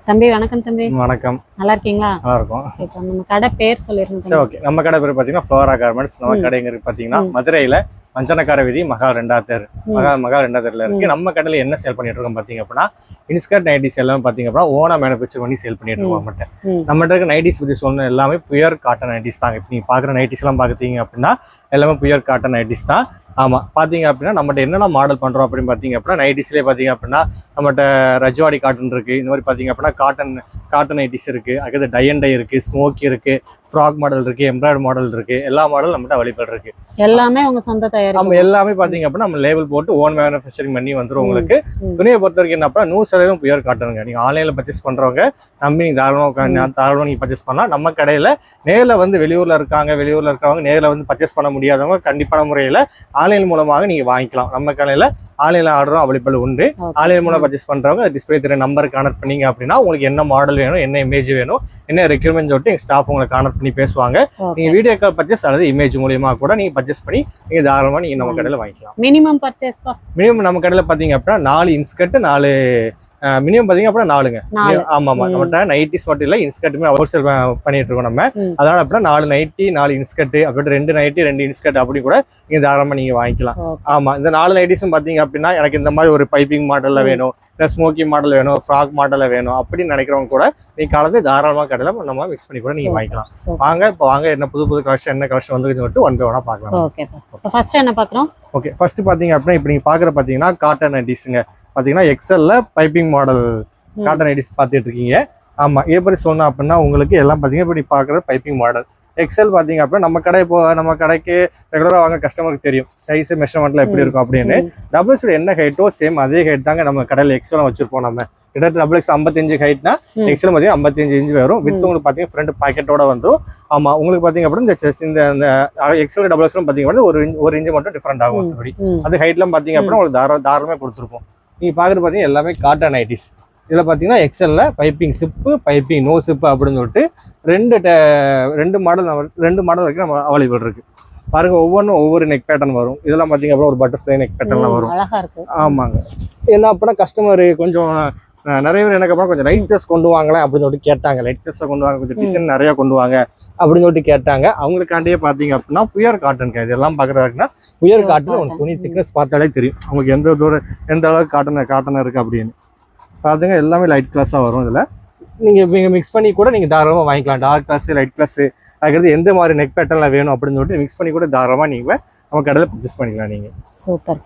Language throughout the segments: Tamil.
தம்பி வணக்கம் தம்பி. வணக்கம். நல்லா இருக்கீங்களா? நல்லா இருக்கும். சரி, நம்ம கடை பேர் சொல்லிருங்க. சரி, ஓகே. நம்ம கடை பேர் பார்த்தீங்கன்னா ஃப்ளோரா கார்மெண்ட்ஸ். நம்ம கடைங்கிறது பார்த்தீங்கன்னா மதுரையில் மஞ்சனக்கார வீதி மகா 2வது தெரு மகா 2வது தெருல இருக்கு. நம்ம கடையில் என்ன சேல் பண்ணிட்டு இருக்கோம் பார்த்தீங்க அப்படின்னா இன்ஸ்கர்ட் நைட்டிஸ் எல்லாம் பார்த்தீங்க அப்படின்னா ஓனா மேனுஃபேக்சர் பண்ணி சேல் பண்ணிட்டு இருக்கோம். நம்மகிட்ட இருக்க நைட்டிஸ் பற்றி சொன்ன எல்லாமே பியூர் காட்டன் நைட்டிஸ் தாங்க. இப்போ நீங்கள் பார்க்குற நைட்டிஸ் எல்லாம் பார்த்தீங்க அப்படின்னா எல்லாமே பியூர் காட்டன் நைட்டிஸ் தான். ஆமாம், பார்த்தீங்க அப்படின்னா நம்மகிட்ட என்னென்ன மாடல் பண்ணுறோம் அப்படின்னு பார்த்தீங்க அப்படின்னா நைட்டிஸ்லேயே பார்த்தீங்க அப்படின்னா நம்மகிட்ட ரஜ்வாடி காட்டன் இருக்குது. இந்த மாதிரி பார்த்தீங்க அப்படின்னா காட்டன் நைட்டிஸ் இருக்குது. அதுக்கு டை அண்ட் டை இருக்குது, ஸ்மோக்கி இருக்குது, ஃப்ராக் மாடல் இருக்குது, எம்ப்ராய்டரி மாடல் இருக்குது. எல்லா மாடல் நம்மகிட்ட அவைலபிள் இருக்குது. எல்லாமே உங்கள் சொந்த தயார். நம்ம எல்லாமே பார்த்தீங்க அப்படின்னா நம்ம லேபிள் போட்டு ஓன் மேனுஃபேக்சரிங் பண்ணி வந்துடும். உங்களுக்கு துணியை பொறுத்த வரைக்கும் என்ன அப்படின்னா 100% பியூர் காட்டனுங்க. நீங்கள் ஆன்லைனில் பர்ச்சேஸ் பண்ணுறவங்க நம்பி நீங்கள் தாராளமாக நீங்கள் பர்ச்சேஸ் பண்ணலாம். நம்ம கடையில் நேரில் வந்து வெளியூரில் இருக்கிறவங்க நேரில் வந்து பர்ச்சேஸ் பண்ண முடியாதவங்க கண்டிப்பான முறையில் ஆன்லைன் மூலமாக நீங்கள் வாங்கிக்கலாம். நம்ம கடையில் ஆன்லைனில் ஆர்டரும் அவைலபிள் உண்டு. ஆன்லைன் மூலம் பர்ச்சேஸ் பண்ணுறவங்க டிஸ்பிளே தெரிய நம்பருக்கு கான்டக்ட் பண்ணிங்க அப்படின்னா உங்களுக்கு என்ன மாடல் வேணும், என்ன இமேஜ் வேணும், என்ன ரெக்யூர்மெண்ட் சொல்லிட்டு எங்கள் ஸ்டாஃப் உங்களை கான்டக்ட் பண்ணி பேசுவாங்க. நீங்கள் வீடியோ கால் பர்ச்சேஸ் அல்லது இமேஜ் மூலியமாக கூட நீங்கள் பர்ச்சேஸ் பண்ணி நீங்கள் தாராளமாக நீங்கள் நம்ம கடையில் வாங்கிக்கலாம். மினிமம் பர்ச்சேஸ் நம்ம கடையில் பார்த்தீங்க அப்படின்னா 4 இன்ஸ்கர்ட் 4 மினிமம் பாத்தீங்க அப்படின்னா 4ங்க. ஆமா, நம்மகிட்ட நைட்டிஸ் மட்டும் இல்ல இன்ஸ்கர்ட்டுமே ஹோல்சேல் பண்ணிட்டு இருக்கோம் நம்ம. அதனால அப்படின்னா 4 நைட்டி 4 இன்ஸ்கர்ட் அப்படி 2 நைட்டி 2 இன்ஸ்கர்ட் அப்படி கூட நீங்க தாராளமா நீங்க வாங்கிக்கலாம். ஆமா, இந்த 4 நைட்டிஸும் பாத்தீங்க அப்படின்னா எனக்கு இந்த மாதிரி ஒரு பைப்பிங் மாடல்ல வேணும், இல்லை ஸ்மோக்கி மாடல் வேணும், ஃப்ராக் மாடல்ல வேணும் அப்படின்னு நினைக்கிறவங்க கூட நீங்க கலந்து தாராளமா கடையில நம்ம மிக்ஸ் பண்ணி கூட நீங்க வாங்கிக்கலாம். வாங்க என்ன புது கலெக்ஷன் என்ன கலெக்ஷன் வந்து சொல்லிட்டு ஒன் பை ஒன்னா பார்க்கலாம். ஓகே, ஃபர்ஸ்ட் என்ன பார்க்குறோம்? ஓகே, ஃபர்ஸ்ட் பார்த்தீங்க அப்படின்னா இப்போ நீங்கள் பார்க்குற பார்த்தீங்கன்னா காட்டன் நைட்டிஸுங்க. பார்த்தீங்கன்னா எக்ஸல்ல பைப்பிங் மாடல் காட்டன் நைட்டிஸ் பார்த்துட்டு இருக்கீங்க. ஆமாம், எப்படி சொன்னோம் அப்படின்னா உங்களுக்கு எல்லாம் பார்த்தீங்கன்னா இப்போ நீங்கள் பார்க்குற பைப்பிங் மாடல் எக்ஸல் பார்த்தீங்க அப்படின்னா நம்ம கடைக்கு ரெகுலராக வாங்க கஸ்டமருக்கு தெரியும் சைஸ் மெஷர்மெண்ட்ல எப்படி இருக்கும் அப்படின்னு. டபுள் எக்ஸல் என்ன ஹைட்டோ சேம் அதே ஹைட் தாங்க நம்ம கடையில் எக்ஸலும் வச்சிருப்போம். நம்ம கிட்டத்தட்ட டபுள் எக்ஸ் 55 ஹைட்னா எக்ஸல் பார்த்தீங்கன்னா 55 இன்ச் வரும். வித் உங்களுக்கு பார்த்தீங்கன்னா ஃப்ரண்ட் பாக்கெட்டோட வந்துடும். ஆமாம், உங்களுக்கு பார்த்தீங்க அப்படின்னா இந்த செஸ்ட் இந்த எக்ஸல் டபுள் எக்ஸலும் பார்த்தீங்க அப்படின்னா ஒரு இன்ச்சு மட்டும் டிஃப்ரெண்ட் ஆகும். மற்றபடி அது ஹைட்லாம் பார்த்தீங்க அப்படின்னா உங்களுக்கு தாராளமாக கொடுத்துருப்போம். நீங்கள் பார்க்குறது பார்த்தீங்கன்னா எல்லாமே காட்டன் நைட்டிஸ். இதில் பார்த்தீங்கன்னா எக்ஸல்ல piping chip, piping no chip அப்படின்னு சொல்லிட்டு ரெண்டு மாடல் வரைக்கும் நம்ம அவைலபிள் இருக்கு. பாருங்க, ஒவ்வொன்றும் ஒவ்வொரு நெக் பேட்டர்ன் வரும். இதெல்லாம் பார்த்தீங்க அப்படின்னா ஒரு பட்டர்ஃப்ளை நெக் பேட்டர்ன்லாம் வரும். ஆமாங்க, என்ன அப்படின்னா கஸ்டமர் கொஞ்சம் நிறைய பேர் எனக்கு அப்புறம் கொஞ்சம் லைட் ட்ரெஸ் கொண்டு வாங்கலாம் அப்படின்னு சொல்லிட்டு கேட்டாங்க. லைட் ட்ரெஸ்ஸை கொண்டு வாங்க, கொஞ்சம் டிசைன் நிறையா கொண்டு வாங்க அப்படின்னு சொல்லிட்டு கேட்டாங்க. அவங்களுக்காண்டியே பார்த்தீங்க அப்படின்னா புயர் காட்டன் இதெல்லாம் பார்க்குறாங்கன்னா புயர் காட்டன் ஒரு துணி திக்னஸ் பார்த்தாலே தெரியும் அவங்களுக்கு எந்த அளவுக்கு காட்டன் இருக்குது அப்படின்னு. பார்த்துங்க, எல்லாமே லைட் கிளாஸாக வரும். இதில் நீங்கள் மிக்ஸ் பண்ணி கூட நீங்கள் தாராளமாக வாங்கிக்கலாம். டார்க் கிளாஸு லைட் கிளாஸு அதுக்கடுத்து எந்த மாதிரி நெக் பேட்டர்னில் வேணும் அப்படின்னு சொல்லிட்டு மிக்ஸ் பண்ணி கூட தாராளமாக நீங்கள் நம்ம கடையில் பர்ச்சேஸ் பண்ணிக்கலாம். நீங்கள் சூப்பர்.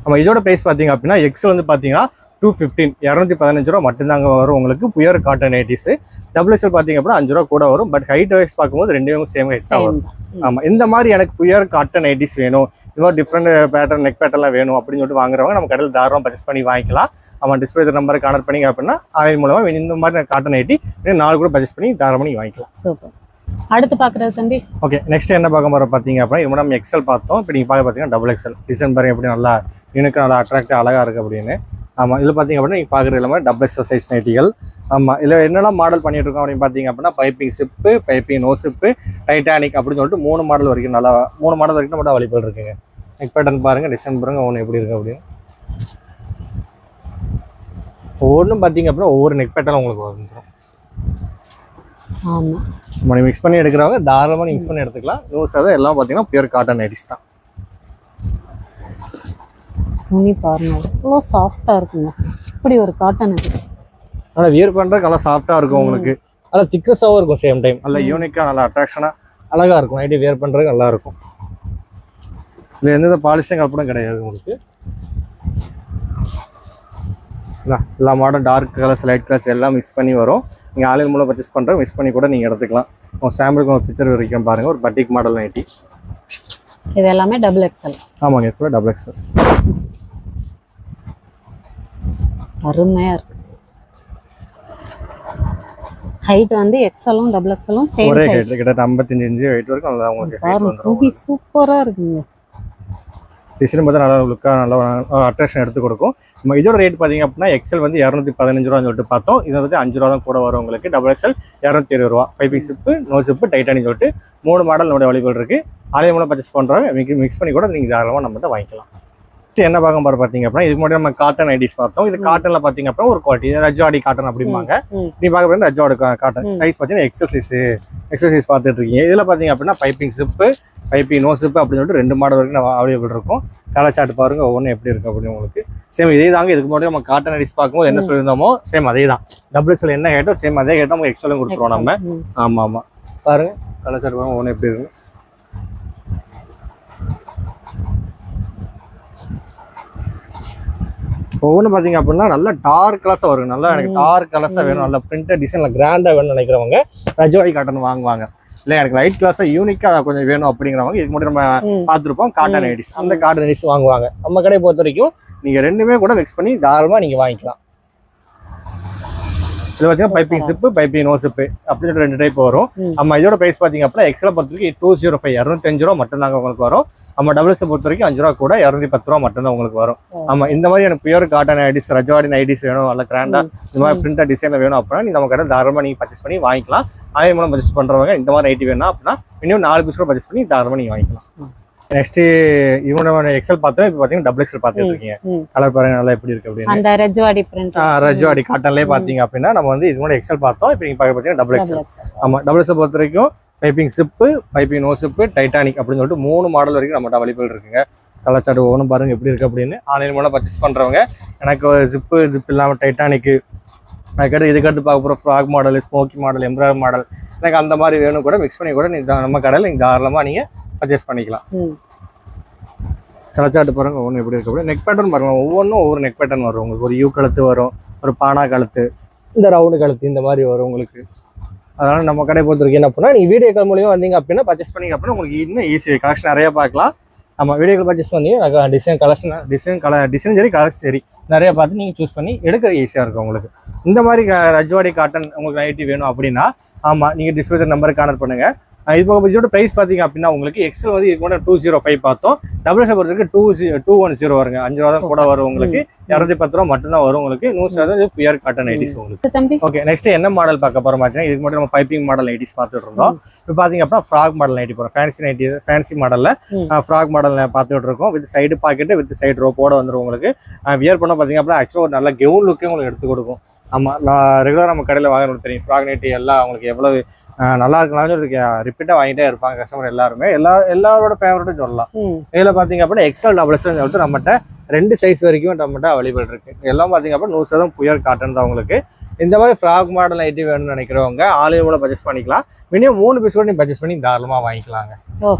நம்ம இதோட ப்ரைஸ் பார்த்தீங்க அப்படின்னா எக்ஸல் வந்து பார்த்தீங்கன்னா 215 215 ரூபா மட்டும்தாங்க வரும் உங்களுக்கு புயர் காட்டன் நைட்டிஸ். டபுள் எக்ஸல் பார்த்தீங்க அப்படின்னா 5 ரூபா கூட வரும். பட் ஹைட் வைஸ் பார்க்கும்போது ரெண்டுமே சேம் ஹைட் தான் வரும். ஆமாம், இந்த மாதிரி எனக்கு புயர் காட்டன் நைட்டிஸ் வேணும், இந்த மாதிரி டிஃப்ரெண்ட் பேட்டர்ன் நெக் பேட்டர்லாம் வேணும் அப்படின்னு சொல்லிட்டு வாங்குறவங்க நம்ம கடையில் தாராளமாக பர்ச்சேஸ் பண்ணி வாங்கிக்கலாம். ஆமாம், டிஸ்பிளே நம்பரை கான்டக்ட் பண்ணிங்க அப்படின்னா ஆன்லைன் மூலமாக இந்த மாதிரி காட்டன் நைட்டி 4 கூட பர்ச்சேஸ் பண்ணி தாராளமாக நீங்கள் வாங்கிக்கலாம். சூப்பர். அடுத்து பார்க்குறது தம்பி. ஓகே, நெக்ஸ்ட் என்ன பார்க்க போகிறோம் பார்த்தீங்க அப்படின்னா இப்போ நம்ம எக்ஸல் பார்த்தோம். இப்போ நீங்கள் பார்த்தீங்கன்னா டபுள் எக்ஸல் டிசைன் பாருங்க எப்படி நல்லா எனக்கு நல்லா அட்ராக்டிவ் அழகாக இருக்குது அப்படின்னு. ஆமாம், இதில் பார்த்தீங்க அப்படின்னா நீங்கள் பார்க்குறது எல்லாமே டபுள் எக்ஸல் சைஸ் நைட்டிகள். ஆமாம், இதில் என்னெல்லாம் மாடல் பண்ணிட்டு இருக்கோம் அப்படின்னு பார்த்தீங்க அப்படின்னா piping chip, piping no chip, titanic அப்படின்னு சொல்லிட்டு 3 மாடல் வரைக்கும் மட்டும் அவைலபிள் இருக்குங்க. நெக் பேட்டர்ன் பாருங்கள், டிசைன் பாருங்கள் ஒன்று எப்படி இருக்குது அப்படின்னு. ஒவ்வொன்றும் பார்த்தீங்க அப்படின்னா ஒவ்வொரு நெக் பேட்டர்ன் உங்களுக்கு வந்துடும். ஆமாம், நம்ம மிக்ஸ் பண்ணி எடுக்கிறவங்க தாராளமாக மிக்ஸ் பண்ணி எடுத்துக்கலாம். 100% எல்லாம் பார்த்தீங்கன்னா பியூர் காட்டன் நைட்டிஸ் தான். துணி பாருங்க, அவ்வளோ சாஃப்டாக இருக்குங்க. இப்படி ஒரு காட்டன் இருக்குது. நல்லா வியர் பண்ணுறதுக்கு நல்லா சாஃப்டாக இருக்கும். உங்களுக்கு நல்லா திக்னஸாகவும் இருக்கும். சேம் டைம் நல்லா யூனிக்காக நல்லா அட்ராக்ஷனாக அழகாக இருக்கும். நைட்டி வியர் பண்ணுறதுக்கு நல்லா இருக்கும். இதில் எந்த பாலிஷிங் கலப்படம் கிடையாது உங்களுக்கு. எல்லா model dark colours light colours எல்லாம் மிக்ஸ் பண்ணி வரும். நீங்கள் ஆன்லைன் மூலம் பர்ச்சேஸ் பண்ணுறோம் மிக்ஸ் பண்ணி கூட நீங்கள் எடுத்துக்கலாம். சாம்பிளுக்கு ஒரு பிக்சர் வரைக்கும் பாருங்கள். ஒரு பட்டிக் மாடல் நைட்டி. இது எல்லாமே டபுள் எக்ஸல். ஆமாங்க, ஃபுல்லாக டபுள் எக்ஸல். அருமையாக இருக்கு. ஹைட் வந்து எக்ஸலும் டபுள் எக்ஸலும் சேம் ஒரே ஹைட், கிட்டத்தட்ட 55 இன்ச் ஹைட் வரைக்கும் நல்லா உங்களுக்கு ஹைட் வந்துரும். துணி சூப்பராக இருக்குங்க. டிசைன் பார்த்தா நல்லா லுக்காக நல்லா அட்ராக்ஷன் எடுத்து கொடுக்கும். நம்ம இதோட ரேட் பார்த்தீங்க அப்படின்னா எக்ஸல் வந்து 215 ரூபான்னு சொல்லிட்டு பார்த்தோம். இதை வந்து 5 ரூபா தான் கூட வரும் உங்களுக்கு. டபுள் எக்ஸல் 220 ரூபா. Piping chip, no chip, titanic சொல்லிட்டு 3 மாடல் நம்மளுடைய அவைலபிள் இருக்குது. ஆன்லைன் மூலம் பர்ச்சேஸ் பண்ணுறவங்க மிக்ஸ் பண்ணி கூட நீங்கள் தாராளமாக நம்மகிட்ட வாங்கிக்கலாம். என்ன பார்க்க போற பாத்தீங்க அப்படின்னா இதுக்கு முன்னாடி நம்ம காட்டன் ஐடிஸ் பார்த்தோம். இது காட்டன்ல பாத்தீங்க அப்படின்னா ஒரு குவாலிட்டி ரஜ்வாடி காட்டன் அப்படிம்பாங்க. நீ பார்க்க போறது ரஜ்வாடி காட்டன் சைஸ் பாத்தீங்கன்னா எக்ஸல் சைஸ் பார்த்துட்டு இருக்கீங்க. இதுல பாத்தீங்க அப்படின்னா piping chip piping no chip அப்படின்னு சொல்லிட்டு 2 மாடல் வரைக்கும் அவைலபிள் இருக்கும். கலர் சார்ட் பாருங்க ஒவ்வொன்றும் எப்படி இருக்கு அப்படின்னு உங்களுக்கு. சேம் இதே தாங்க இதுக்கு முன்னாடி நம்ம காட்டன் ஐடிஸ் பார்க்கும்போது என்ன சொல்லியிருந்தோமோ சேம் அதே தான். டபுள்ஸ்ல என்ன கேட்டோம் சேம் அதே கேட்டோம் நம்ம எக்ஸலும் கொடுத்துருவோம் நம்ம. ஆமா பாருங்க கலர் சார்ட் பாருங்க ஒவ்வொன்றும் எப்படி இருக்கு. ஒவ்வொன்று பார்த்தீங்க அப்படின்னா நல்லா டார்க் கலர்ஸாக வரும். நல்லா எனக்கு டார்க் கலர்ஸாக வேணும், நல்லா பிரிண்டட் டிசைனில் கிராண்டாக வேணும்னு நினைக்கிறவங்க ரஜ்வாடி காட்டன் வாங்குவாங்க. இல்லை எனக்கு லைட் கிளாஸாக யூனிக்காக கொஞ்சம் வேணும் அப்படிங்கிறவங்க இதுக்கு முன்னாடி நம்ம பார்த்துருப்போம் காட்டன் ஐடிஸ், அந்த காட்டன் ஐடிஸ் வாங்குவாங்க. நம்ம கடையை பொறுத்த வரைக்கும் நீங்கள் 2மே கூட மிக்ஸ் பண்ணி தாராளமாக நீங்கள் வாங்கிக்கலாம். இது பார்த்தீங்கன்னா piping chip piping no chip அப்படின்னு சொல்லிட்டு 2 டைப் வரும். நம்ம இதோட பிரைஸ் பார்த்தீங்க அப்படின்னா எக்ஸ்எல் பொறுத்த வரைக்கும் 205 205 ரூபா மட்டும் தாங்க உங்களுக்கு வரும். நம்ம டபுள்ஸ் பொறுத்த வரைக்கும் 5 ரூபா கூட 210 ரூபா மட்டும் தான் உங்களுக்கு வரும். நம்ம இந்த மாதிரி எனக்கு pure cotton IDs Rajwadi IDs வேணும், நல்ல கிராண்டா இந்த மாதிரி பிரிண்டட் டிசைன்ல வேணும் அப்படின்னா நீ நம்ம கடை தாராளமாக நீங்கள் பர்ச்சேஸ் பண்ணி வாங்கிக்கலாம். ஆயிரம் மூலம் பர்ச்சேஸ் பண்றவங்க இந்த மாதிரி ஐடி வேணும் அப்படின்னா மினிமம் 4 பீஸ் கூட பர்ச்சேஸ் பண்ணி தாராளமாக நீங்கள் வாங்கிக்கலாம். நெக்ஸ்ட் இவங்க எக்ஸல் பார்த்தோம். இப்போ பாத்தீங்கன்னா டபுள் எக்ஸல் பார்த்துட்டு இருக்கீங்க. கலர் பாருங்க நல்லா எப்படி இருக்கு அப்படின்னு. அந்த ரஜ்வாடி பிரிண்ட் ரஜ்வாடி காட்டன்லயே பாத்தீங்க அப்படின்னா நம்ம வந்து இது முன்னாடி எக்ஸல் பார்த்தோம். இப்போ நீங்க பாத்தீங்கன்னா டபுள் எக்ஸல். ஆமா டபுள் எக்ஸல் பொறுத்த வரைக்கும் piping chip piping no chip titanic அப்படின்னு சொல்லிட்டு 3 மாடல் வரைக்கும் நம்மகிட்ட அவைலபிள் இருக்குங்க. கலர் சார்ட் ஒவ்வொன்றும் பாருங்க எப்படி இருக்கு அப்படின்னு. ஆன்லைன் மூலம் பர்ச்சேஸ் பண்றவங்க எனக்கு ஒரு ஜிப் இல்லாம டைட்டானிக் அதுக்கடுத்து இதுக்கடுத்து பார்க்க போகிற frock model smoky model embroidery model எனக்கு அந்த மாதிரி வேணும் கூட மிக்ஸ் பண்ணி கூட நீங்கள் நம்ம கடையில் நீங்கள் தாராளமாக நீங்கள் பர்ச்சேஸ் பண்ணிக்கலாம். கலச்சாட்டு பாருங்க ஒவ்வொன்று எப்படி இருக்கு அப்படி. நெக் பேட்டர்ன் பாருங்க ஒவ்வொன்றும் ஒவ்வொரு நெக் பேட்டர்ன் வரும். உங்களுக்கு ஒரு யூ கழுத்து வரும், ஒரு பானா கழுத்து, இந்த ரவுண்டு கழுத்து இந்த மாதிரி வரும் உங்களுக்கு. அதனால் நம்ம கடை பொறுத்த வரைக்கும் என்ன பண்ணால் நீங்கள் வீடியோ கால் மூலியமாக வந்தீங்க அப்படின்னா பர்ச்சேஸ் பண்ணிங்க அப்படின்னா உங்களுக்கு இன்னும் ஈஸி கலெக்ஷன் நிறையா பார்க்கலாம். நம்ம வீடியோ கால் பர்ச்சேஸ் வந்தீங்க டிசைன் சரி கலர்ஸ் சரி நிறையா பார்த்து நீங்கள் சூஸ் பண்ணி எடுக்கிறது ஈஸியாக இருக்கும் உங்களுக்கு. இந்த மாதிரி ரஜ்வாடி காட்டன் உங்களுக்கு நைட்டி வேணும் அப்படின்னா ஆமாம் நீங்கள் டிஸ்பிளே நம்பருக்கு கான்டக்ட் பண்ணுங்கள். இது இதோட ப்ரைஸ் பார்த்தீங்க அப்படின்னா உங்களுக்கு எக்ஸல் வந்து இதுக்கு கூட 205 பார்த்தோம். டபுள் எக்ஸல் பொறுத்தவரைக்கும் 210 வருங்க. 5 ரூபா தான் கூட வரும் உங்களுக்கு. 210 ரூபா மட்டும்தான் வரும் உங்களுக்கு. 100% பியூர் காட்டன் ஐடிஸ் உங்களுக்கு. ஓகே நெக்ஸ்ட் என்ன மாடல் பார்க்க போறோம் பார்த்தீங்கன்னா இதுக்கு மட்டும் நம்ம பைப்பிங் மாடல் ஐடிஸ் பார்த்துட்டு இருந்தோம். இப்போ பார்த்தீங்க அப்படின்னா ஃப்ராக் மாடல் ஐடி போகிறோம். ஃபேன்சி மாடலில் ஃப்ராக் மாடல் பார்த்துட்டு இருக்கோம். With side pocket with side ரோப்போட வந்துடும் உங்களுக்கு. வியர் பண்ண பார்த்தீங்க அப்படின்னா ஆக்சுவலாக ஒரு நல்ல கெவுன் லுக்கே உங்களுக்கு எடுத்து கொடுக்கும். ஆமாம் நான் ரெகுலராக நம்ம கடையில் வாங்கணும் தெரியும். ஃப்ராக் நைட்டி எல்லாம் அவங்களுக்கு எவ்வளவு நல்லா இருக்கலாம்னு ரிப்பீட்டாக வாங்கிட்டே இருப்பாங்க கஸ்டமர் எல்லாருமே. எல்லாரோட ஃபேவரட்டும் சொல்லலாம். இதில் பார்த்தீங்க அப்படின்னா எக்ஸல் டபுள் எக்ஸல் சொல்லிட்டு நம்மகிட்ட 2 சைஸ் வரைக்கும் நம்மகிட்ட அவைலபிள் இருக்கு. எல்லாம் பார்த்தீங்க அப்படின்னா 100% பியூர் காட்டன் தான் உங்களுக்கு. இந்த மாதிரி ஃப்ராக் மாடல் நைட்டி வேணும்னு நினைக்கிறவங்க ஆன்லைன் மூலம் பர்ச்சேஸ் பண்ணிக்கலாம். மினிமம் 3 பீஸ் கூட நீங்கள் பர்ச்சேஸ் பண்ணி தாராளமாக வாங்கிக்கலாங்க.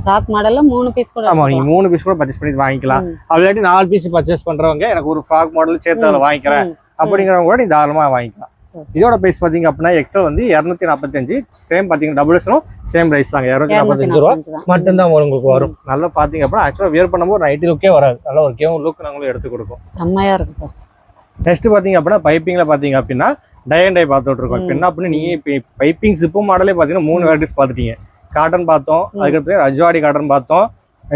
ஃப்ராக் மாடல்ல 3 பீஸ் கூட ஆமாம் நீங்கள் 3 பீஸ் கூட பர்ச்சேஸ் பண்ணி வாங்கிக்கலாம். அப்படி 4 பீஸ் பர்ச்சேஸ் பண்ணுறவங்க எனக்கு ஒரு ஃப்ராக் மாடல் சேர்த்து அதில் வாங்கிக்கிறேன் அப்படிங்கிறவங்க கூட நீ தாராளமாக வாங்கிக்கலாம். இதோட பிரைஸ் பாத்தீங்க அப்படின்னா எக்ஸல் வந்து 245 சேம் பாத்தீங்கன்னா டபுள் எக்ஸலும் சேம் பிரைஸ் தாங்க. 245 ரூபா மட்டும்தான் உங்களுக்கு வரும். நல்லா பாத்தீங்க அப்படின்னா ஆக்சுவலா வியர் பண்ணும்போது நைட்டி லுக்கே வராது. நல்லா ஒரு கேவன் லுக் நாங்களும் எடுத்து கொடுக்கும். செம்மையா இருக்கும். நெக்ஸ்ட் பாத்தீங்க அப்படின்னா பைப்பிங்ல பாத்தீங்க அப்படின்னா டை அண்ட் டை பார்த்துட்டு இருக்கோம். இப்போ என்ன பண்ணி நீங்க பைப்பிங் சிப்பு மாடலே பாத்தீங்கன்னா 3 வெரைட்டிஸ் பாத்துட்டீங்க. காட்டன் பார்த்தோம், அதுக்கப்புறம் ரஜ்வாடி காட்டன் பார்த்தோம்,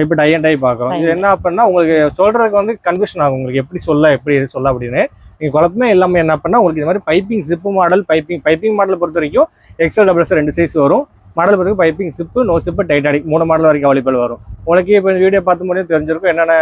இப்போ டை அண்ட் டை பார்க்குறோம். இது என்ன அப்படின்னா உங்களுக்கு சொல்றதுக்கு வந்து கன்ஃபியூஷன் ஆகும். உங்களுக்கு எப்படி சொல்ல அப்படின்னு நீங்கள் குழப்பமே இல்லாமல் என்ன பண்ணால் உங்களுக்கு இந்த மாதிரி பைப்பிங் சிப்பு மாடல் பைப்பிங் மாடலை பொறுத்த வரைக்கும் எக்ஸல் டபுள் எக்ஸல் 2 சைஸ் வரும். மாடல் பொறுத்த piping chip no chip titanic 3 model வரைக்கும் அவைலபிள் வரும். உங்களுக்கு இப்போ இந்த வீடியோ பார்த்து முடியும் தெரிஞ்சிருக்கும் என்னென்ன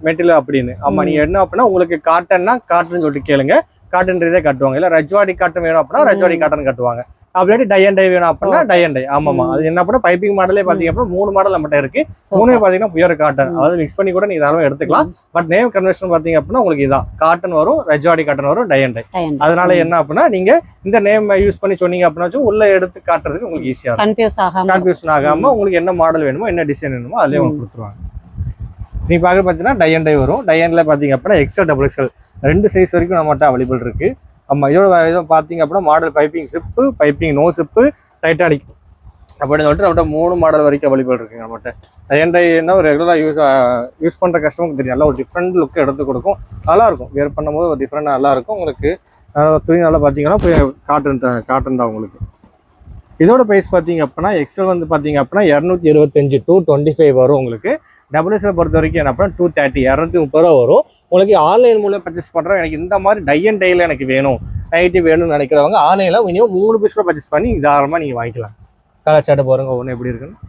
மெட்டீரியல் அப்படின்னு. ஆமாம் நீங்கள் என்ன அப்படின்னா உங்களுக்கு காட்டன்னா காட்டன் சொல்லிட்டு கேளுங்க, காட்டன் ரீதியாக கட்டுவாங்க. இல்லை ரஜ்வாடி காட்டன் வேணும் அப்படின்னா ரஜ்வாடி காட்டன் கட்டுவாங்க. அப்படி டை அண்ட் டை வேணும் அப்படின்னா டை அண்ட் டை. ஆமாமா அது என்ன பண்ணா பைப்பிங் மாடலே பாத்தீங்க அப்படின்னா 3 மாடல் நம்மகிட்ட இருக்கு. 3 பாத்தீங்கன்னா பியூர் காட்டன். அதாவது மிக்ஸ் பண்ணி கூட நீங்க தாராளமா எடுத்துக்கலாம். பட் நேம் கன்வர்ஷன் பாத்தீங்க அப்படின்னா உங்களுக்கு இதான் காட்டன் வரும், ரஜ்வாடி காட்டன் வரும், டை அண்ட் டை. அதனால என்ன அப்படின்னா நீங்க இந்த நேம் யூஸ் பண்ணி சொன்னீங்க அப்படின்னா உள்ள எடுத்து காட்டுறதுக்கு உங்களுக்கு ஈஸியா இருக்கும். கன்ஃபியூஷன் ஆகாம உங்களுக்கு என்ன மாடல் வேணுமோ என்ன டிசைன் வேணுமோ அதுலயே உங்களுக்கு கொடுத்துருவாங்க. நீங்க பாக்க பாத்தீங்கன்னா டை அண்ட் டை வரும். டை அண்ட்ல பாத்தீங்க அப்படின்னா எக்ஸல் டபுள் எக்ஸல் 2 சைஸ் வரைக்கும் நம்மகிட்ட அவைலபிள் இருக்கு. ஆமாம் இதோட பார்த்தீங்க அப்படின்னா model piping chip piping no chip titanic அப்படின்னு சொல்லிட்டு நம்மகிட்ட 3 மாடல் வரைக்கும் அவைலபிள் இருக்குங்க நம்மகிட்ட. டைன்னா ஒரு ரெகுலராக யூஸ் பண்ணுற கஸ்டமருக்கு தெரியும். நல்லா ஒரு டிஃப்ரெண்ட் லுக் எடுத்து கொடுக்கும். நல்லாயிருக்கும் வியர் பண்ணும்போது ஒரு டிஃப்ரெண்டாக நல்லாயிருக்கும் உங்களுக்கு. துணி நல்லா பார்த்தீங்கன்னா காட்டன் தான் உங்களுக்கு. இதோட ப்ரைஸ் பார்த்தீங்க அப்படின்னா எக்ஸல் வந்து பார்த்தீங்க அப்படின்னா 275 to 225 வரும் உங்களுக்கு. டபுள் எக்ஸல் பொறுத்த வரைக்கும் என்ன அப்படின்னா 230 230 ரூபா வரும் உங்களுக்கு. ஆன்லைன் மூலம் பர்ச்சேஸ் பண்ணுறோம். எனக்கு இந்த மாதிரி டை அண்ட் டைல எனக்கு வேணும் நைட்டி வேணும்னு நினைக்கிறவங்க ஆன்லைனில் மினிமம் 3 பீஸ் கூட பர்ச்சேஸ் பண்ணி தாராளமாக நீங்கள் வாங்கிக்கலாம். கலர் சார்ட்டை பாருங்க ஒன்று எப்படி இருக்குன்னு.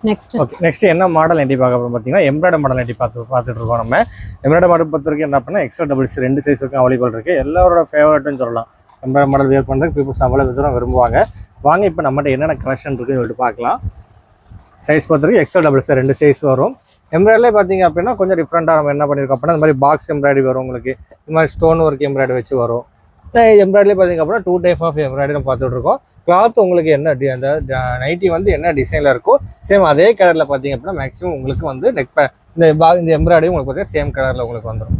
நெக்ஸ்ட் ஓகே நெக்ஸ்ட் என்ன மாடல் நைட்டி பார்க்க போகிறோம் பார்த்தீங்கன்னா எம்ப்ராய்டர் மாடல் நைட்டி பார்த்துட்டு இருக்கோம். நம்ம எம்ப்ராய்டர் மாடல் பொறுத்த வரைக்கும் என்ன பண்ணால் எக்ஸ்ட்ரா டபுள்ஸ் 2 சைஸ் வரைக்கும் அவைலபிள் இருக்குது. எல்லாரோட ஃபேவரட்னு சொல்லலாம். எம்ப்ராய்டர் மாடல் வேர் பண்ணுறதுக்கு பீப்புள்ஸ் அவ்வளோ விதம் விரும்புவாங்க. வாங்க இப்போ நம்மகிட்ட என்னென்ன கலெக்ஷன் இருக்குன்னு சொல்லிட்டு பார்க்கலாம். சைஸ் பொறுத்த வரைக்கும் எக்ஸ்ட்ரா டபுள்ஸ் 2 சைஸ் வரும். எம்ப்ராய்டரிலே பார்த்தீங்க அப்படின்னா கொஞ்சம் டிஃப்ரெண்ட்டாக நம்ம என்ன பண்ணியிருக்கோம் அப்படின்னா இந்த மாதிரி பாக்ஸ் எம்ப்ராய்டரி வரும். உங்களுக்கு இந்த மாதிரி ஸ்டோன் ஒர்க் எம்ப்ராய்டரி வச்சு வரும். எம்ப்ராய்டரி பார்த்தீங்க அப்படின்னா 2 டைப் ஆஃப் எம்ப்ராய்டரி நம்ம பார்த்துட்டு இருக்கோம். கிளாத் உங்களுக்கு என்ன அந்த நைட்டி வந்து என்ன டிசைனில் இருக்கோ சேம் அதே கலரில் பார்த்தீங்க அப்படின்னா மேக்ஸிமம் உங்களுக்கு வந்து இந்த எம்ப்ராய்டரி உங்களுக்கு பார்த்தீங்கன்னா சேம் கலரில் உங்களுக்கு வந்துடும்.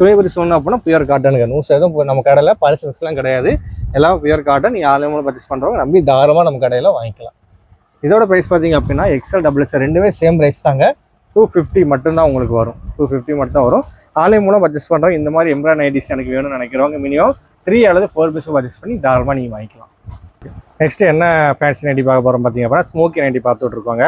துணி பற்றி சொன்னோம் அப்படின்னா பியூர் காட்டனுங்க. நூஸ் எதுவும் நம்ம கடையில் பாலிசி மிக்ஸ்லாம் கிடையாது. எல்லாம் பியூர் காட்டன். நீங்கள் ஆன்லைன் பர்ச்சேஸ் பண்ணுறவங்க நம்பி தாராளமாக நம்ம கடையில் வாங்கிக்கலாம். இதோட ப்ரைஸ் பார்த்தீங்க அப்படின்னா எக்ஸ்எல் டபுள் எக்ஸ் ரெண்டுமே சேம் ப்ரைஸ் தாங்க. 250 மட்டும்தான் உங்களுக்கு வரும். 250 மட்டும் தான் வரும். ஆன்லைன் மூலம் பர்ச்சேஸ் பண்ணுறவங்க இந்த மாதிரி எம்ப்ராய்டரி நைட்டிஸ் எனக்கு வேணும்னு நினைக்கிறவங்க மினிமம் 3 அல்லது 4 பீஸ் பர்ச்சேஸ் பண்ணி தாராளமாக நீங்கள் வாங்கிக்கலாம். நெக்ஸ்ட் என்ன ஃபேன்சி நைட்டி பார்க்க போகிறோம் பார்த்தீங்க அப்படின்னா ஸ்மோக்கி நைட்டி பார்த்துட்டு இருக்காங்க.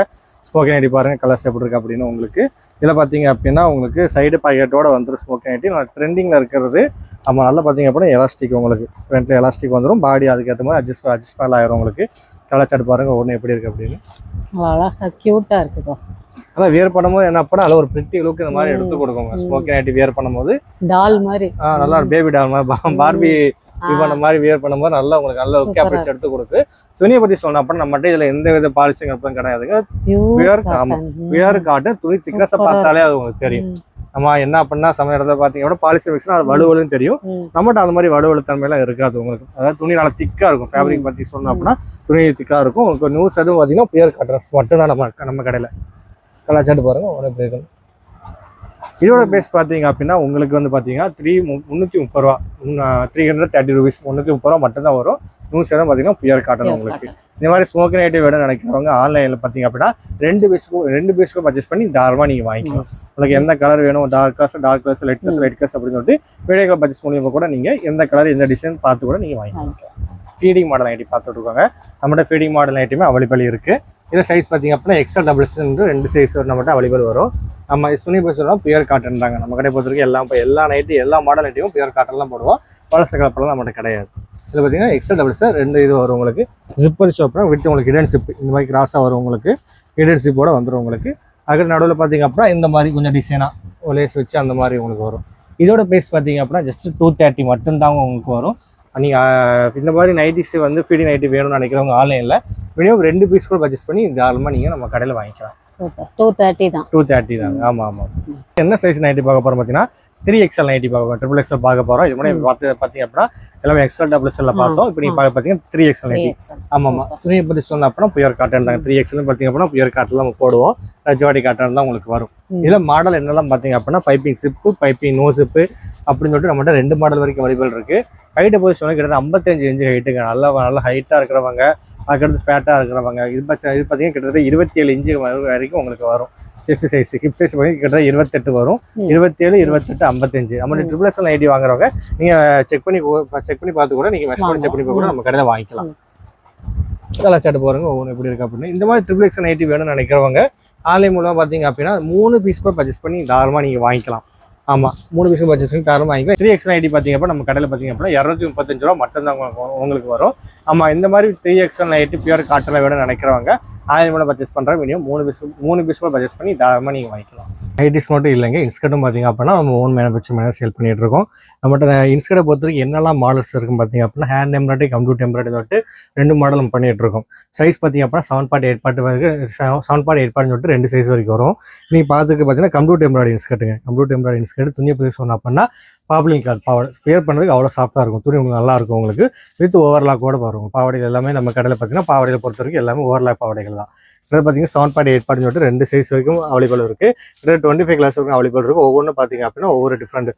ஸ்மோக்கி நைட்டி பாருங்கள் கலர்ஸ் எப்படி இருக்குது அப்படின்னு உங்களுக்கு இதில் பார்த்தீங்க அப்படின்னா உங்களுக்கு சைடு பாக்கெட்டோட வந்துடும். ஸ்மோக்கி நைட்டி நல்லா ட்ரெண்டிங்கில் இருக்கிறது. நம்ம நல்லா பார்த்தீங்க அப்படின்னா எலாஸ்டிக் உங்களுக்கு ஃப்ரண்ட்டில் எலாஸ்டிக் வந்துடும். பாடி அதுக்கேற்ற மாதிரி அட்ஜஸ்ட்மெண்ட் ஆயிரும். உங்களுக்கு கலர் சார்ட் பாருங்கள் ஒன்று எப்படி இருக்குது அப்படின்னு அழகாக க்யூட்டாக இருக்குதா. ஆனால் வியர் பண்ணும்போது என்ன பண்ணா அதில் ஒரு பிரிட்டி லுக் இந்த மாதிரி எடுத்து கொடுக்குங்க. ஸ்மோக்கி நைட்டி வியர் பண்ணும்போது டால் மாதிரி நல்லா பேபி டால் மாதிரி பார்பி இது பண்ண மாதிரி வியர் பண்ணும்போது நல்லா உங்களுக்கு நல்ல லுக் கேப்ரிஸ் எடுத்து கொடுக்கு. துணியை பற்றி சொன்ன அப்படின்னா நம்மகிட்ட இதில் எந்த வித பாலிசிங் அப்படியும் கிடையாதுங்க. வியர் காட்டன் துணி திக்னஸை பார்த்தாலே அது உங்களுக்கு தெரியும். நம்ம என்ன பண்ணா சமய இடத்துல பார்த்தீங்கன்னா பாலிசி மிக்ஸ்னா அது வலுவலுன்னு தெரியும். நம்மகிட்ட அந்த மாதிரி வலுவலு தன்மையெல்லாம் இருக்காது உங்களுக்கு. அதாவது துணி நல்லா திக்காக இருக்கும். ஃபேப்ரிக் பற்றி சொன்னோம் அப்படின்னா துணி திக்காக இருக்கும். உங்களுக்கு நியூஸ் எதுவும் பார்த்தீங்கன்னா பியூர் காட்டன் மட்டும்தான் நம்ம கடையில் கலாச்சாட்டு பாருங்க ஒன்று எப்படி இருக்குன்னு. இதோட பேஸ் பார்த்தீங்க அப்படின்னா உங்களுக்கு வந்து பார்த்தீங்கன்னா 330 ரூபா 330 ரூபீஸ் 330 ரூபா மட்டும்தான் வரும். நியூஸ் எல்லாம் பார்த்தீங்கன்னா பியூர் காட்டன் உங்களுக்கு. இந்த மாதிரி ஸ்மோக்கி நைட்டி வேணும் நினைக்கிறவங்க ஆன்லைனில் பார்த்தீங்க அப்படின்னா 2 பீஸ்க்கும் பர்ச்சேஸ் பண்ணி தாராளமாக நீங்கள் வாங்கிக்கலாம். உங்களுக்கு எந்த கலர் வேணும் டார்க் கலர்ஸ் லைட் கலர்ஸ் அப்படின்னு சொல்லிட்டு வீடியோக்களை பர்ச்சேஸ் மூலியமாக கூட நீங்கள் எந்த கலர் எந்த டிசைன் பார்த்து கூட நீங்கள் வாங்கிக்கலாம். ஃபீடிங் மாடல் நைட்டி பார்த்துட்டு இருக்காங்க. நம்மகிட்ட ஃபீடிங் மாடல் நைட்டியுமே அவைலபிள் இருக்குது. இதில் சைஸ் பார்த்தீங்க அப்படின்னா எக்ஸ்எல் டபுள் எக்ஸ் 2 சைஸ் நம்மகிட்ட அவைலபிள் வரும். நம்ம துணி பர்சலாம் பியூர் காட்டன் தாங்க. நம்ம கடை பொறுத்த வரைக்கும் எல்லா நைட்டி எல்லா மாடல் நைட்டியும் பியூர் காட்டன்லாம் போடுவோம். பழச கலப்பெல்லாம் நம்மகிட்ட கிடையாது. இதில் பார்த்தீங்கன்னா எக்ஸ்எல் டபுள் எக்ஸ் 2 இது வரும் உங்களுக்கு. ஜிப்பர் ஷாப்னா விட்டு உங்களுக்கு ஹிடன் சிப் இந்த மாதிரி கிராஸாக வரும் உங்களுக்கு. ஹிடன் சிப்போட வந்துடும் உங்களுக்கு. அதுக்கு நடுவில் பார்த்தீங்க அப்படின்னா இந்த மாதிரி கொஞ்சம் டிசைனாக லேஸ் வச்சு அந்த மாதிரி உங்களுக்கு வரும். இதோட ப்ரைஸ் பார்த்தீங்க அப்படின்னா ஜஸ்ட் 230 மட்டும்தாங்க உங்களுக்கு வரும். நீங்கள் இந்த மாதிரி நைட்டிஸ் வந்து ஃபீடிங் நைட்டி வேணும்னு நினைக்கிறவங்க ஆன்லைனில் மினிமம் 2 பீஸ் கூட பர்ச்சேஸ் பண்ணி தாராளமாக நீங்கள் நம்ம கடையில் வாங்கிக்கலாம். 230 தான். 230 தாங்க. ஆமாம். என்ன சைஸ் நைட்டி பார்க்க போகிறோம் பார்த்தீங்கன்னா 3XL நைட்டி பார்க்க போகிறோம். XXL பார்க்க போகிறோம். இது மாதிரி பார்த்தீங்க அப்படின்னா எல்லாமே எக்ஸ்எல் டபுள் எக்ஸ்எல்ல பார்த்தோம். இப்போ நீங்கள் பார்த்தீங்கன்னா 3XL நைட்டி. ஆமாம். துணியை பற்றி சொன்ன அப்படின்னா பியூர் காட்டன் தாங்க. 3XL பார்த்தீங்க அப்படின்னா பியூர் காட்டன் நம்ம போடுவோம். ரஜவாடி காட்டன் தான் உங்களுக்கு வரும். இதில் மாடல் என்னெல்லாம் பார்த்தீங்க அப்படின்னா piping chip piping no chip அப்படின்னு சொல்லிட்டு நம்மகிட்ட 2 மாடல் வரைக்கும் அவைலபிள் இருக்குது. ஹைட்டை போய் சொன்னால் கிட்டத்தட்ட 55 இன்ச்சு ஹைட்டுங்க. நல்லா ஹைட்டாக இருக்கிறவங்க அதுக்கடுத்து ஃபேட்டாக இருக்கிறவங்க இது பார்த்தீங்கன்னா கிட்டத்தட்ட 27 இன்ச்சு வரைக்கும் உங்களுக்கு வரும். செஸ்ட் சைஸ் ஹிப் சைஸ் பார்த்தீங்கன்னா கிட்டத்தட்ட 28 வரும். 27 28 55 நம்ம XXL நைட்டி வாங்குறவங்க நீங்கள் செக் பண்ணி பார்த்து கூட நீங்கள் மெஷர்மெண்ட் செக் பண்ணி கூட நம்ம கடையில் வாங்கிக்கலாம். கலர் சார்ட் பாருங்க ஒவ்வொன்று எப்படி இருக்குது அப்படின்னு. இந்த மாதிரி XXL நைட்டி வேணும்னு நினைக்கிறவங்க ஆன்லைன் மூலமாக பார்த்தீங்க அப்படின்னா 3 பீஸ் கூட பர்ச்சேஸ் பண்ணி தாராளமாக நீங்கள் வாங்கிக்கலாம். ஆமாம் 3 பீஸ் பர்ச்சேஸ் பண்ணி தாராளமாக வாங்கிக்கலாம். 3XL நைட்டி பார்த்தீங்க அப்படின்னா நம்ம கடையில் பார்த்தீங்க அப்படின்னா 235 ரூபா மட்டும்தான் உங்களுக்கு வரும். ஆமாம் இந்த மாதிரி 3XL நைட்டி பியூர் காட்டனில் வேணும்னு நினைக்கிறவங்க ஆன்லைன் மூலம் பர்ச்சேஸ் பண்ணுறோம். மினிமம் 3 பீஸ் கூட பர்ச்சேஸ் பண்ணி தாராளமாக நீங்கள் வாங்கிக்கலாம். நைட்டிஸ் மட்டும் இல்லைங்க இன்ஸ்கர்ட்டும் பார்த்தீங்க அப்படின்னா நம்ம ஓன் மேனுஃபேக்சர் சேல் பண்ணிட்டு இருக்கோம். நம்மகிட்ட இன்ஸ்கர்ட்டை பொறுத்தவரைக்கும் என்னெல்லாம் மாடல்ஸ் இருக்குன்னு பார்த்தீங்க அப்படின்னா ஹேண்ட் எம்ப்ராய்டரி கம்ப்யூட்டர் எம்ப்ராய்டரி சொல்லிட்டு 2 மாடல் நம்ம பண்ணிட்டு இருக்கோம். சைஸ் பார்த்தீங்க அப்படின்னா 7.8 சொல்லிட்டு 2 சைஸ் வரைக்கும் வரும். நீங்கள் பார்த்துட்டு பார்த்தீங்கன்னா கம்ப்யூட்டர் எம்ப்ராய்டரி இன்ஸ்கர்ட்டுங்க. கம்ப்யூட்டர் எம்ப்ராய்டரி இன்ஸ்கர்ட் துணியை பற்றி சொன்னோம் அப்படின்னா பாப்ளிங் கிளாத் பாவாடை வேர் பண்ணுறதுக்கு அவ்வளோ சாஃப்ட்டாக இருக்கும். துணி உங்களுக்கு நல்லா இருக்கும். உங்களுக்கு வித் ஓவர்லாக் கூட வரும். பாவாடைகள் எல்லாமே நம்ம கடையில் பார்த்தீங்கன்னா பாவாடைகளை பொறுத்த வரைக்கும் எல்லாமே ஓவர்லாக் பாவாடைகள் தான். இதில் பார்த்தீங்கன்னா 7.8 சொல்லிட்டு 2 சைஸ் வரைக்கும் அவைலபிள் இருக்குது. இதில் 25 கிளாஸ் வரைக்கும் அவைலபிள் இருக்குது. ஒவ்வொன்றும் பார்த்தீங்க அப்படின்னா ஒவ்வொரு டிஃப்ரெண்ட்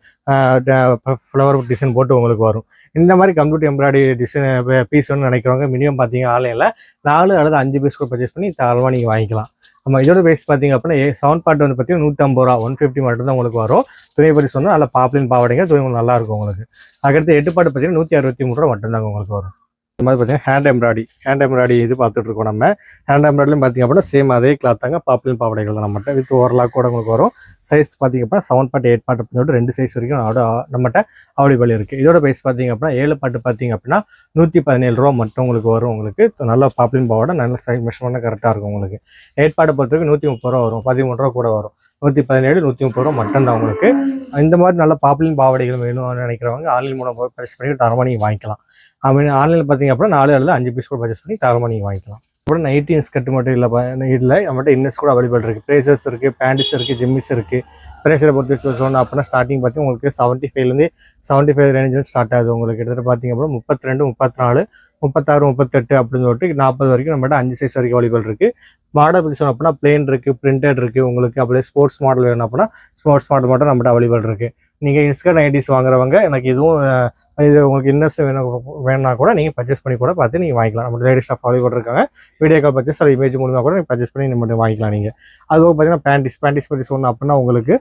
ஃப்ளவர் டிசைன் போட்டு உங்களுக்கு வரும். இந்த மாதிரி கம்ப்யூட்டர் எம்ப்ராய்டரி டிசைன் பீஸ் ஒன்று நினைக்கிறவங்க மினிமம் பார்த்தீங்க ஆன்லைனில் 4 அல்லது 5 பீஸ் கூட பர்ச்சேஸ் பண்ணி தாராளமாக நீங்கள் வாங்கிக்கலாம். நம்ம இதோட பேஸ் பார்த்தீங்க அப்படின்னா 7 வந்து பார்த்தீங்கன்னா 150 ரூபா 150 மட்டும் தான் உங்களுக்கு வரும். துணியை பற்றி சொன்னால் நல்லா பாப்ளின் பாவாடைங்க துணி உங்களுக்கு நல்லா இருக்கும் உங்களுக்கு. அதுக்கடுத்து 8 பார்த்தீங்கன்னா 163 ரூபா மட்டும்தாங்க உங்களுக்கு வரும். இந்த மாதிரி பார்த்தீங்கன்னா ஹேண்ட் எம்ப்ராய்டி இது பார்த்துட்டு இருக்கோம் நம்ம. ஹேண்ட் எம்ப்ராய்டிலும் பார்த்தீங்க அப்படின்னா சேம் அதே கிளாத் தாங்க, பாப்ளின் பாவாடைகள் தான் நம்மகிட்ட. வித் ஓவர்லாக் கூட உங்களுக்கு வரும். சைஸ் பார்த்தீங்க அப்படின்னா 7 பாட்டு 8 பாட்டு அப்படின்னு சொல்லிட்டு 2 சைஸ் வரைக்கும் நம்மகிட்ட அவைலபிள் இருக்குது. இதோட ப்ரைஸ் பார்த்தீங்க அப்படின்னா 7 பாட்டு பார்த்தீங்க அப்படின்னா 117 ரூபா மட்டும் உங்களுக்கு வரும். உங்களுக்கு நல்ல பாப்ளின் பாவாடை, நல்ல சைஸ் மெஷர்மெண்ட் கரெக்டாக இருக்கும். உங்களுக்கு 8 பாட்டை பொறுத்தவரைக்கும் 130 ரூபா வரும், 13 ரூபா கூட வரும். 117 130 ரூபா மட்டும் தான் உங்களுக்கு. இந்த மாதிரி நல்ல பாப்ளின் பாவாடைகள் வேணும்னு நினைக்கிறவங்க ஆன்லைன் மூலம் பர்ச்சேஸ் பண்ணி தரமாக நீங்கள் வாங்கிக்கலாம். ஆன்லைனில் பார்த்தீங்க அப்படின்னா 4 அல்லது 5 பீஸ் கூட பர்ச்சேஸ் பண்ணி தரமாக நீங்கள் வாங்கிக்கலாம். அப்புறம் நைட்டி ஸ்கர்ட் மட்டும் இல்லை நம்மகிட்ட இன்னர்ஸ் கூட அவைலபிள் இருக்குது. ப்ரேசர்ஸ் இருக்குது, பேண்டிஸ் இருக்குது, ஜிம்மிஸ் இருக்குது. ப்ரேசரை பொறுத்து சொன்னோம் அப்படின்னா ஸ்டார்டிங் பார்த்து உங்களுக்கு 75 ரேஞ்சில் ஸ்டார்ட் ஆகுது. உங்களுக்கு கிட்டத்தட்ட பார்த்தீங்க அப்படின்னா 32, 34, 36, 38 அப்படின்னு சொல்லிட்டு 40 வரைக்கும் நம்மகிட்ட 5 சைஸ் வரைக்கும் அவைலபிள் இருக்குது. மாடல் பற்றி சொன்னோம் அப்படின்னா பிளேன் இருக்குது, பிரிண்டட் இருக்குது. உங்களுக்கு அப்படியே ஸ்போர்ட்ஸ் மாடல் வேணும் அப்படின்னா ஸ்போர்ட்ஸ் மாடல் மட்டும் நம்மகிட்ட அவைலபிள் இருக்குது. நீங்கள் இன்ஸ்கர்ட் நைட்டிஸ் வாங்குறவங்க எனக்கு இதுவும் இது உங்களுக்கு இன்னர்ஸ் வேணும்னா கூட நீங்கள் பர்ச்சேஸ் பண்ணி கூட பார்த்து நீங்கள் வாங்கிக்கலாம். நம்ம லேடி ஸ்டாஃப் அவைலபிள் இருக்காங்க. வீடியோ கால் பர்ச்சேஸ் அது இமேஜ் மூலமாக கூட நீங்கள் பர்ச்சேஸ் பண்ணி நம்ம வாங்கிக்கலாம். நீங்கள் அதுவும் பார்த்தீங்கன்னா பேண்டிஸ் பற்றி சொன்னோம் அப்படின்னா உங்களுக்கு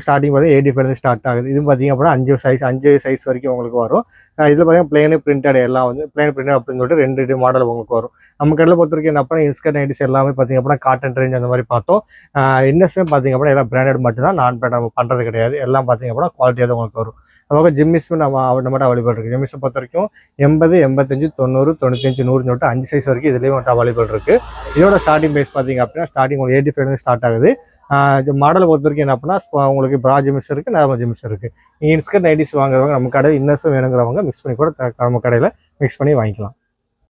ஸ்டார்டிங் பார்த்தீங்கன்னா 85 ஸ்டார்ட் ஆகுது. இது பார்த்தீங்க அப்படின்னா 5 சைஸ் வரைக்கும் உங்களுக்கு வரும். இதில் பார்த்தீங்கன்னா பிளேனு பிரிண்டட் எல்லாம் வந்து பிளேன் பிரிண்டட் அப்படின்னு சொல்லிட்டு 2 மாடல் உங்களுக்கு வரும். நம்ம கடையில் பொறுத்த வரைக்கும் என்ன பண்ணால் இன்ஸ்கர்ட் நைட்டிஸ் எல்லாமே பார்த்தீங்க அப்படின்னா காட்டன் ரேஞ்ச் அந்த மாதிரி பார்த்தோம். இன்னர்ஸுமே பார்த்தீங்க அப்படின்னா எல்லாம் பிராண்டட் மட்டும் தான், நான் பிராண்ட் நம்ம பண்ணுறது கிடையாது. எல்லாம் பார்த்தீங்க அப்படின்னா குவாலிட்டியாக தான் உங்களுக்கு வரும். நமக்கு ஜிம்மிஸும் நம்மகிட்ட அவைலபிள் இருக்குது. ஜிம்மிஸை பொறுத்த வரைக்கும் 80, 85, 90, 95, 100 5 சைஸ் வரைக்கும் இதுலேயும் மட்டும் அவைலபிள் இருக்குது. இதோட ஸ்டார்டிங் ப்ரைஸ் பார்த்தீங்க அப்படின்னா ஸ்டார்டிங் உங்களுக்கு 85 ஸ்டார்ட் ஆகுது. மாடலை பொறுத்த வரைக்கும் என்ன அப்படின்னா உங்களுக்கு ப்ரா ஜிம்மிஸ் இருக்குது, நார்மல் ஜிம்மிஸ் இருக்குது. நீங்கள் இன்ஸ்கர்ட் நைட்டிஸ் வாங்குறவங்க நம்ம கடையில் இன்னர்ஸும் வேணுங்கிறவங்க மிக்ஸ் பண்ணி கூட நம்ம கடையில் மிக்ஸ் பண்ணி வாங்கிக்கலாம்.